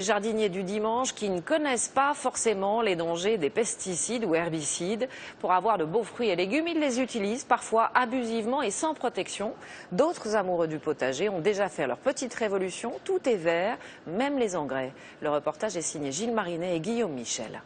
Les jardiniers du dimanche qui ne connaissent pas forcément les dangers des pesticides ou herbicides. Pour avoir de beaux fruits et légumes, ils les utilisent parfois abusivement et sans protection. D'autres amoureux du potager ont déjà fait leur petite révolution. Tout est vert, même les engrais. Le reportage est signé Gilles Marinet et Guillaume Michel.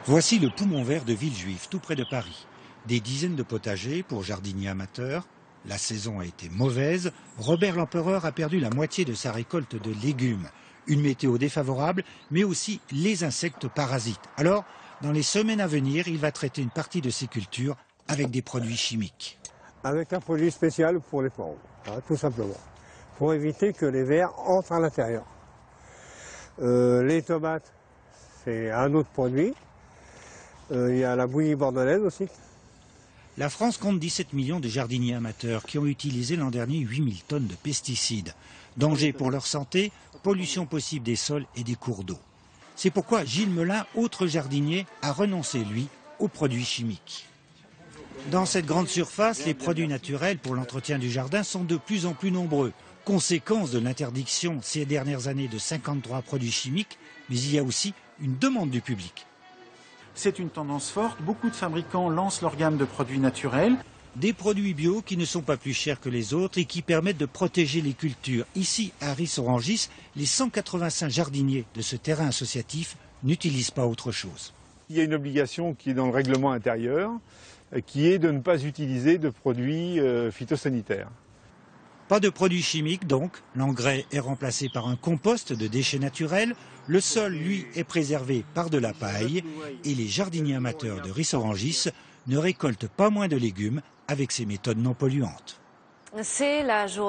Voici le poumon vert de Villejuif, tout près de Paris. Des dizaines de potagers pour jardiniers amateurs. La saison a été mauvaise. Robert l'Empereur a perdu la moitié de sa récolte de légumes. Une météo défavorable, mais aussi les insectes parasites. Alors, dans les semaines à venir, il va traiter une partie de ses cultures avec des produits chimiques. Avec un produit spécial pour les poireaux, tout simplement, pour éviter que les vers entrent à l'intérieur. Les tomates, c'est un autre produit. Il y a la bouillie bordelaise aussi. La France compte 17 millions de jardiniers amateurs qui ont utilisé l'an dernier 8000 tonnes de pesticides. Danger pour leur santé, pollution possible des sols et des cours d'eau. C'est pourquoi Gilles Melin, autre jardinier, a renoncé, lui, aux produits chimiques. Dans cette grande surface, les produits naturels pour l'entretien du jardin sont de plus en plus nombreux. Conséquence de l'interdiction ces dernières années de 53 produits chimiques, mais il y a aussi une demande du public. C'est une tendance forte. Beaucoup de fabricants lancent leur gamme de produits naturels. Des produits bio qui ne sont pas plus chers que les autres et qui permettent de protéger les cultures. Ici, à Ris-Orangis, les 185 jardiniers de ce terrain associatif n'utilisent pas autre chose. Il y a une obligation qui est dans le règlement intérieur, qui est de ne pas utiliser de produits phytosanitaires. Pas de produits chimiques donc, l'engrais est remplacé par un compost de déchets naturels, le sol lui est préservé par de la paille et les jardiniers amateurs de Ris-Orangis ne récoltent pas moins de légumes avec ces méthodes non polluantes. C'est la journée.